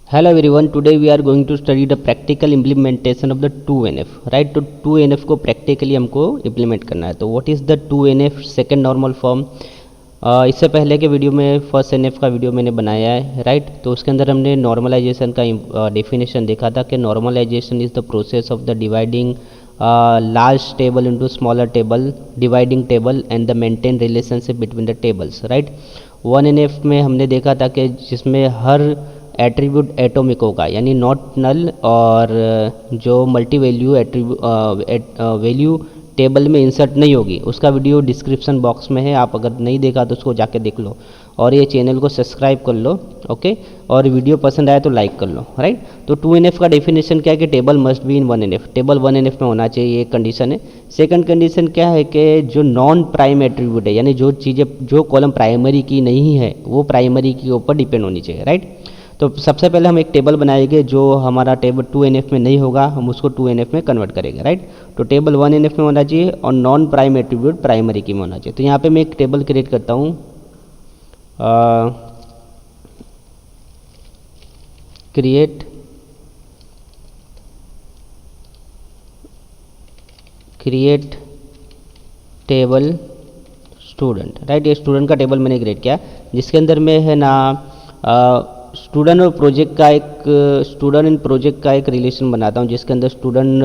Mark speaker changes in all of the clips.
Speaker 1: Hello everyone, today we are going to study the practical implementation of the 2NF, right? तो 2NF को practically हमको implement करना है। तो what is the 2NF second normal form? इससे पहले के वीडियो में फर्स्ट NF का वीडियो मैंने बनाया है, राइट? तो उसके अंदर हमने नॉर्मलाइजेशन का डेफिनेशन देखा था कि normalization is the process of the dividing large table into smaller table, dividing table and the maintain relationship between the tables, right? 1NF में हमने देखा था कि जिसमें हर एट्रीब्यूट एटॉमिक होगा, यानी नॉट नल, और जो मल्टी वैल्यू वैल्यू टेबल में इंसर्ट नहीं होगी। उसका वीडियो डिस्क्रिप्शन बॉक्स में है, आप अगर नहीं देखा तो उसको जाके देख लो, और ये चैनल को सब्सक्राइब कर लो, ओके? और वीडियो पसंद आए तो लाइक कर लो, राइट? तो 2NF का डेफिनेशन क्या है कि table must be in 1NF, table 1NF में होना चाहिए, ये एक कंडीशन है। सेकंड कंडीशन क्या है कि जो नॉन प्राइम एट्रीब्यूट है, यानी जो चीज़ें जो कॉलम प्राइमरी की नहीं है वो प्राइमरी के ऊपर डिपेंड होनी चाहिए, राइट? तो सबसे पहले हम एक टेबल बनाएंगे जो हमारा टेबल 2NF में नहीं होगा, हम उसको 2NF में कन्वर्ट करेंगे, राइट? तो टेबल 1NF में होना चाहिए और नॉन प्राइम एट्रीब्यूट प्राइमरी की में होना चाहिए। तो यहाँ पे मैं एक टेबल क्रिएट करता हूँ, क्रिएट टेबल स्टूडेंट, राइट? ये स्टूडेंट का टेबल मैंने क्रिएट किया, जिसके अंदर में है ना स्टूडेंट और प्रोजेक्ट का एक स्टूडेंट एंड प्रोजेक्ट का एक रिलेशन बनाता हूँ, जिसके अंदर स्टूडेंट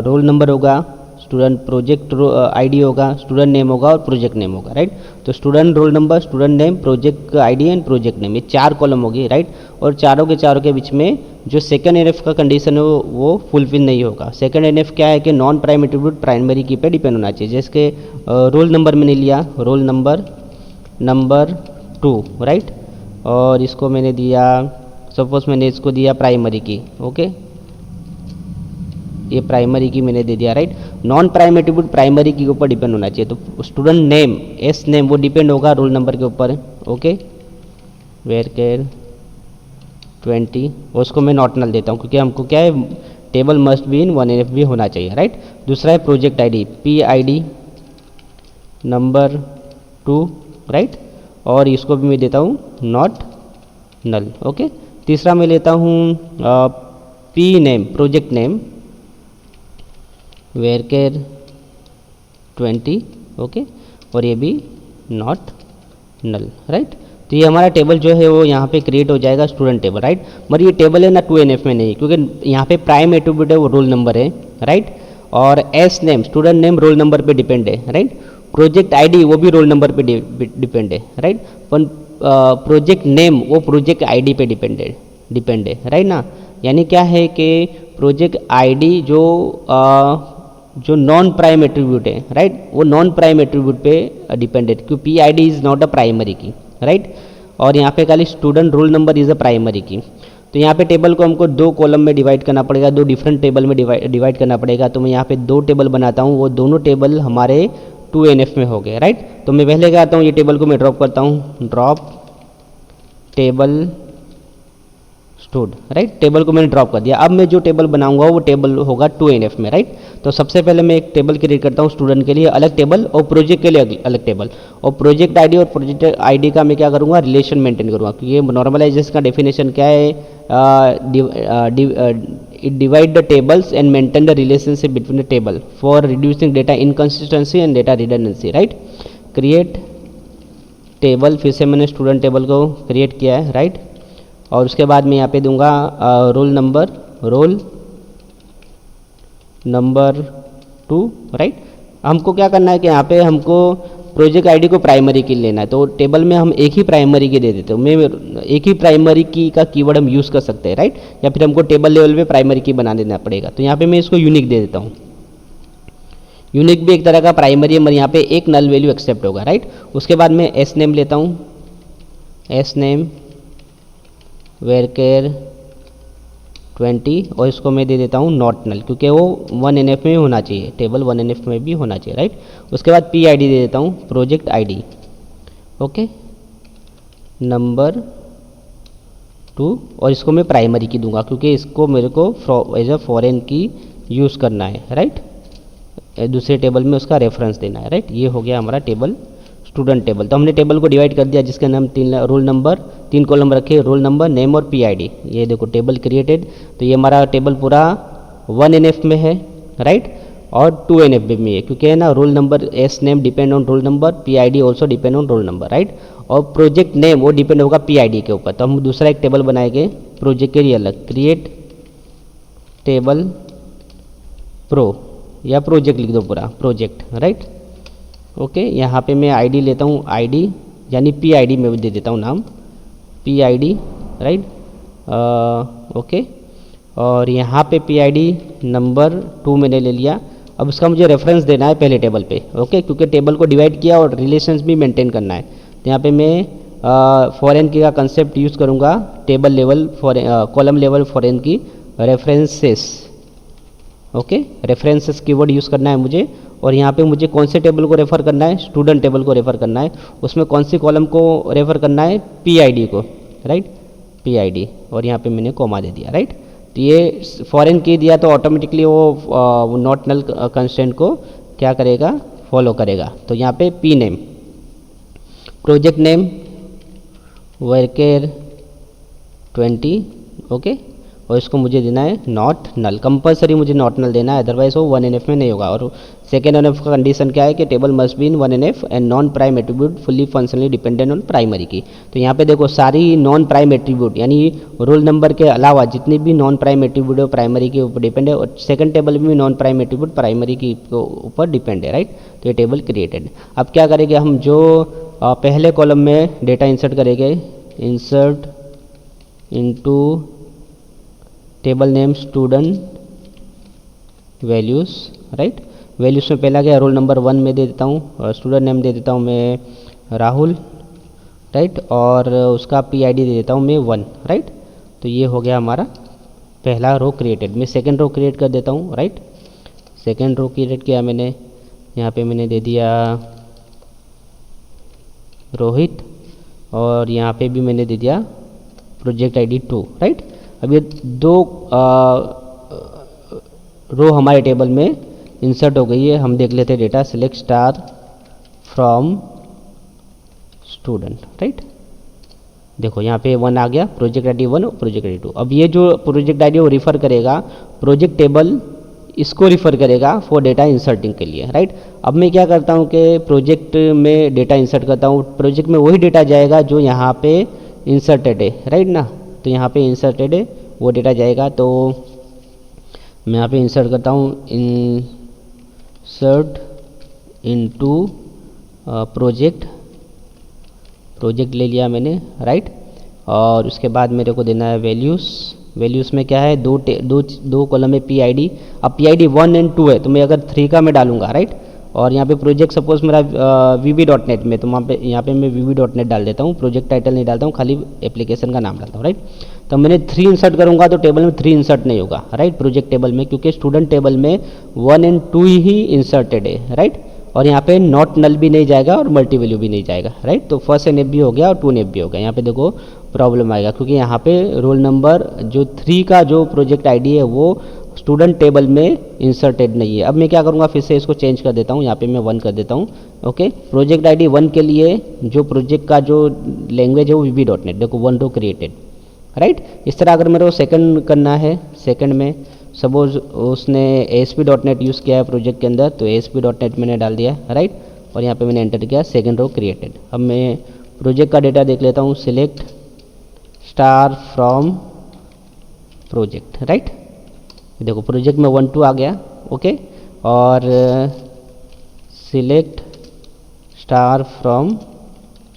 Speaker 1: रोल नंबर होगा, स्टूडेंट प्रोजेक्ट आईडी होगा, स्टूडेंट नेम होगा और प्रोजेक्ट नेम होगा, राइट? तो student roll number, student name, project ID and project name, ये 4 कॉलम होगी, राइट? और चारों के बीच में जो सेकंड NF का कंडीशन है वो फुलफिल नहीं होगा। सेकंड NF क्या है कि नॉन प्राइम एट्रीब्यूट प्राइमरी की पे डिपेंड होना चाहिए। जैसे रोल नंबर मैंने लिया, रोल नंबर 2, राइट? और इसको मैंने दिया, सपोज मैंने इसको दिया प्राइमरी की, ओके? ये प्राइमरी की मैंने दे दिया, right? Non prime attribute primary की ऊपर डिपेंड होना चाहिए। तो स्टूडेंट नेम, एस नेम, वो डिपेंड होगा रोल नंबर के ऊपर, ओके? वेयर केयर 20, उसको मैं नॉट नल देता हूँ क्योंकि हमको क्या है, table must be in 1NF भी होना चाहिए, राइट? दूसरा है project ID, PID number 2, right? और इसको भी मैं देता हूँ नॉट नल, ओके? तीसरा मैं लेता हूँ P name, project name, where care 20, okay? और ये भी नॉट नल, राइट? तो ये हमारा टेबल जो है वो यहाँ पे क्रिएट हो जाएगा, स्टूडेंट टेबल, राइट? मगर ये टेबल है ना 2NF में नहीं, क्योंकि यहाँ पे प्राइम एट्रीब्यूट है वो रोल नंबर है, राइट? और S name, student name roll number पे डिपेंड है, राइट? प्रोजेक्ट आईडी वो भी रोल नंबर पे डिपेंड है, राइट? पर प्रोजेक्ट नेम वो प्रोजेक्ट आईडी पे डिपेंड है, राइट ना? यानी क्या है कि प्रोजेक्ट आईडी जो नॉन प्राइम एट्रीब्यूट है, राइट? वो नॉन प्राइम एट्रीब्यूट पे डिपेंडेड, क्योंकि PID is not a primary की, राइट? और यहाँ पे खाली student roll number is a primary की। तो यहाँ पे टेबल को हमको 2 कॉलम में डिवाइड करना पड़ेगा, 2 डिफरेंट टेबल में डिवाइड करना पड़ेगा। तो मैं यहाँ पे 2 टेबल बनाता हूँ, वो दोनों टेबल हमारे 2NF में हो गए, राइट? तो मैं पहले क्या करता हूँ, ये टेबल को मैं ड्रॉप करता हूँ, drop table stood, right? Table को मैंने ड्रॉप कर दिया। अब मैं जो टेबल बनाऊंगा वो टेबल होगा 2NF में, राइट? तो सबसे पहले मैं एक टेबल क्रिएट करता हूँ, स्टूडेंट के लिए अलग टेबल और प्रोजेक्ट के लिए अलग टेबल, और प्रोजेक्ट आईडी और प्रोजेक्ट आईडी का मैं क्या करूँगा, रिलेशन मेंटेन करूँगा, क्योंकि ये नॉर्मलाइजेशन का डेफिनेशन क्या है, divide the tables and maintain the relationship between the table for reducing data inconsistency and data redundancy, right? Create table, फिर से मैंने स्टूडेंट टेबल को क्रिएट किया है, राइट? और उसके बाद मैं यहाँ पे दूंगा रोल नंबर 2, राइट? हमको क्या करना है कि यहाँ पे हमको प्रोजेक्ट आईडी को प्राइमरी की लेना है, तो टेबल में हम एक ही प्राइमरी की दे देते हैं। मैं एक ही प्राइमरी की का कीवर्ड हम यूज़ कर सकते हैं, राइट? या फिर हमको टेबल लेवल पे प्राइमरी की बना देना पड़ेगा। तो यहाँ पे मैं इसको यूनिक दे देता हूँ। यूनिक भी एक तरह का प्राइमरी है, मगर यहाँ पे एक नल वैल्यू एक्सेप्ट होगा, राइट? उसके बाद मैं एस नेम लेता हूँ, एस नेम वेयर केयर 20, और इसको मैं दे देता हूँ नॉट नल, क्योंकि वो 1NF में होना चाहिए, टेबल 1NF में भी होना चाहिए, राइट? उसके बाद PID दे देता हूँ, प्रोजेक्ट आईडी, ओके? नंबर 2, और इसको मैं प्राइमरी की दूंगा क्योंकि इसको मेरे को एज अ फॉरेन की यूज़ करना है, राइट? दूसरे टेबल में उसका रेफरेंस देना है, राइट? ये हो गया हमारा टेबल स्टूडेंट टेबल। तो हमने टेबल को डिवाइड कर दिया जिसके नाम रोल नंबर, 3 कॉलम रखे, रोल नंबर, नेम और पीआईडी। ये देखो टेबल क्रिएटेड। तो ये हमारा टेबल पूरा 1NF में है, राइट, और 2NF में है, क्योंकि है ना roll number S name depend on roll number, PID also depend on roll number, right. और प्रोजेक्ट नेम वो डिपेंड होगा पीआईडी के ऊपर। तो हम दूसरा एक टेबल बनाएंगे प्रोजेक्ट के लिए अलग, क्रिएट टेबल प्रो, या प्रोजेक्ट लिख दो पूरा, प्रोजेक्ट, राइट। ओके, यहाँ पे मैं आईडी लेता हूँ, आईडी यानी पीआईडी में दे देता हूँ नाम, पीआईडी, राइट। ओके, और यहाँ पे पीआईडी नंबर 2 मैंने ले लिया। अब उसका मुझे रेफरेंस देना है पहले टेबल पे, ओके, क्योंकि टेबल को डिवाइड किया और रिलेशंस भी मेंटेन करना है। तो यहाँ पे मैं फॉरेन की का कंसेप्ट यूज़ करूँगा, table level column level foreign key references, okay, references keyword use करना है मुझे। और यहाँ पे मुझे कौन से टेबल को रेफ़र करना है, स्टूडेंट टेबल को रेफ़र करना है। उसमें कौन सी कॉलम को रेफ़र करना है, पीआईडी को, राइट, पीआईडी, और यहाँ पे मैंने कॉमा दे दिया, राइट। तो ये फॉरेन की दिया तो ऑटोमेटिकली वो नॉट नल कंस्ट्रेंट को क्या करेगा, फॉलो करेगा। तो यहाँ पे P name, project name worker 20, okay, और इसको मुझे देना है नॉट नल, कंपलसरी मुझे नॉट नल देना है, अदरवाइज वो 1NF में नहीं होगा। और सेकेंड NF का कंडीशन क्या है कि table must be in 1NF and non prime attribute fully functionally dependent on primary की। तो यहाँ पे देखो सारी नॉन प्राइम एट्रीब्यूट यानी रोल नंबर के अलावा जितनी भी नॉन प्राइम एट्रीब्यूट है प्राइमरी के ऊपर डिपेंड है, और सेकंड टेबल में भी नॉन प्राइम एट्रीब्यूट प्राइमरी के ऊपर डिपेंड है, राइट। तो ये टेबल क्रिएटेड। अब क्या करेंगे हम, जो पहले कॉलम में डेटा इंसर्ट करेंगे, insert into table name student values, right. Values में पहला क्या, रोल नंबर 1 में दे देता हूँ, और स्टूडेंट नेम दे देता हूँ मैं राहुल, राइट, और उसका पीआईडी दे देता हूँ मैं 1, राइट। तो ये हो गया हमारा पहला रो क्रिएटेड। मैं सेकंड रो क्रिएट कर देता हूँ, राइट। सेकंड रो क्रिएट किया मैंने, यहाँ पे मैंने दे दिया रोहित, और यहाँ पे भी मैंने दे दिया प्रोजेक्ट आईडी 2, राइट। अब ये 2 रो हमारे टेबल में इंसर्ट हो गई है। हम देख लेते हैं data, select star from student, right. देखो यहाँ पे 1 आ गया, प्रोजेक्ट आईडी 1 और प्रोजेक्ट आईडी 2। अब ये जो प्रोजेक्ट आईडी वो रिफ़र करेगा, प्रोजेक्ट टेबल इसको रिफ़र करेगा फॉर डेटा इंसर्टिंग के लिए, राइट। अब मैं क्या करता हूँ कि प्रोजेक्ट में डेटा इंसर्ट करता हूँ, प्रोजेक्ट में वही डेटा जाएगा जो यहाँ पे इंसर्टेड है, राइट ना। तो यहाँ पे इंसर्टेड है वो डेटा जाएगा। तो मैं यहाँ पे इंसर्ट करता हूँ, इंसर्ट इनटू प्रोजेक्ट, प्रोजेक्ट ले लिया मैंने, राइट। और उसके बाद मेरे को देना है वैल्यूज़। वैल्यूज़ में क्या है, दो कॉलम में पीआईडी। अब पीआईडी 1 और 2 है, तो मैं अगर 3 का मैं डालूंगा, राइट। और यहाँ पे प्रोजेक्ट सपोज मेरा VB.NET में, तो वहाँ पे यहाँ पे मैं VB.NET डाल देता हूँ, प्रोजेक्ट टाइटल नहीं डालता हूँ, खाली एप्लीकेशन का नाम डालता हूँ, राइट। तो मैंने 3 इंसर्ट करूँगा तो टेबल में 3 इंसर्ट नहीं होगा, राइट, प्रोजेक्ट टेबल में, क्योंकि स्टूडेंट टेबल में 1 और 2 ही इंसर्टेड है, राइट। और यहाँ पे नॉट नल भी नहीं जाएगा और मल्टी वैल्यू भी नहीं जाएगा, राइट। तो फर्स्ट NF भी हो गया और 2 NF भी हो गया। यहाँ पे देखो प्रॉब्लम आएगा, क्योंकि यहाँ पे रोल नंबर जो 3 का जो प्रोजेक्ट आईडी है वो स्टूडेंट टेबल में इंसर्टेड नहीं है। अब मैं क्या करूँगा, फिर से इसको चेंज कर देता हूँ, यहाँ पे मैं 1 कर देता हूँ, ओके। प्रोजेक्ट आईडी 1 के लिए जो प्रोजेक्ट का जो लैंग्वेज है वो VB.NET, देखो 1 रो क्रिएटेड, राइट। इस तरह अगर मेरे को सेकंड करना है, सेकंड में सपोज उसने ASP.NET यूज़ किया है प्रोजेक्ट के अंदर, तो ASP.NET मैंने डाल दिया, राइट। और यहाँ पे मैंने एंटर किया, सेकंड रो क्रिएटेड। अब मैं प्रोजेक्ट का डेटा देख लेता हूँ, select star from project, right. देखो प्रोजेक्ट में 1 2 आ गया, ओके। और सिलेक्ट स्टार फ्रॉम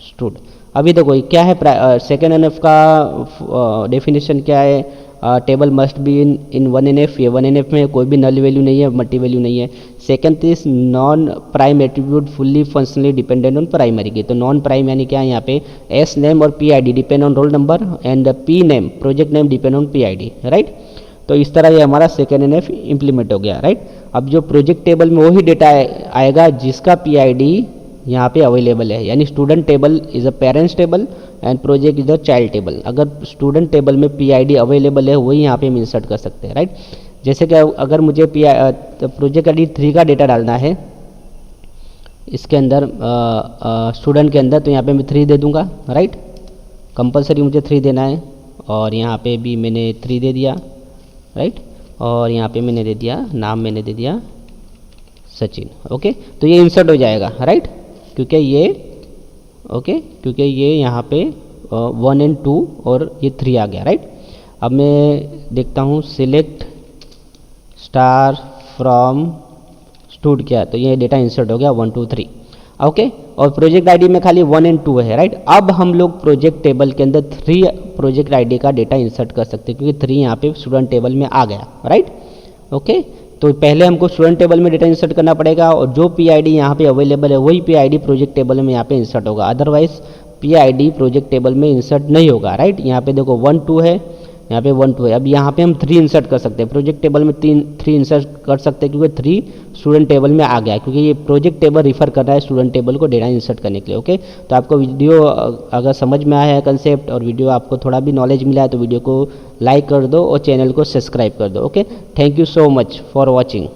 Speaker 1: स्टूड। अभी देखो क्या है, सेकेंड NF का डेफिनेशन क्या है, table must be in 1NF। ये 1NF में कोई भी नल वैल्यू नहीं है, मल्टी वैल्यू नहीं है। Second is non prime attribute fully functionally dependent on primary की। तो नॉन प्राइम यानी क्या है, यहाँ पे एस नेम और PID depend on roll number and P name project name depend on PID, right. तो इस तरह ये हमारा सेकेंड NF इम्प्लीमेंट हो गया, राइट। अब जो प्रोजेक्ट टेबल में वही डेटा आएगा जिसका पीआईडी यहाँ पे अवेलेबल है, यानी student table is a parents table and project is a child table. अगर स्टूडेंट टेबल में पीआईडी अवेलेबल है वही यहाँ पे हम इंसर्ट कर सकते हैं, राइट। जैसे कि अगर मुझे प्रोजेक्ट आईडी 3 का डेटा डालना है, इसके अंदर स्टूडेंट के अंदर, तो यहाँ पे मैं 3 दे दूँगा, राइट। कंपलसरी मुझे 3 देना है, और यहाँ पे भी मैंने 3 दे दिया, राइट। और यहाँ पे मैंने दे दिया नाम, मैंने दे दिया सचिन। ओके, तो ये इंसर्ट हो जाएगा, राइट, क्योंकि ये क्योंकि ये यहाँ पे 1 और 2 और ये 3 आ गया, राइट। अब मैं देखता हूँ सिलेक्ट स्टार फ्रॉम स्टूड क्या, तो ये डेटा इंसर्ट हो गया 1 2 3। ओके, और प्रोजेक्ट आईडी में खाली 1 और 2 है, राइट। अब हम लोग प्रोजेक्ट टेबल के अंदर 3 प्रोजेक्ट आईडी का डेटा इंसर्ट कर सकते हैं, क्योंकि 3 यहाँ पे स्टूडेंट टेबल में आ गया, राइट। ओके, तो पहले हमको स्टूडेंट टेबल में डेटा इंसर्ट करना पड़ेगा, और जो पीआईडी यहाँ पे अवेलेबल है वही पीआईडी प्रोजेक्ट टेबल में यहाँ पे इंसर्ट होगा, अदरवाइज पीआईडी प्रोजेक्ट टेबल में इंसर्ट नहीं होगा, राइट। यहाँ पे देखो 1 2 है, यहाँ पे 1 2 है। अब यहाँ पे हम 3 इंसर्ट कर सकते हैं, प्रोजेक्ट टेबल में 3 इंसर्ट कर सकते हैं, क्योंकि 3 स्टूडेंट टेबल में आ गया, क्योंकि ये प्रोजेक्ट टेबल रिफर कर रहा है स्टूडेंट टेबल को डेटा इंसर्ट करने के लिए। ओके, तो आपको वीडियो अगर समझ में आया है कंसेप्ट, और वीडियो आपको थोड़ा भी नॉलेज मिला है, तो वीडियो को लाइक कर दो और चैनल को सब्सक्राइब कर दो। Okay, thank you so much for watching.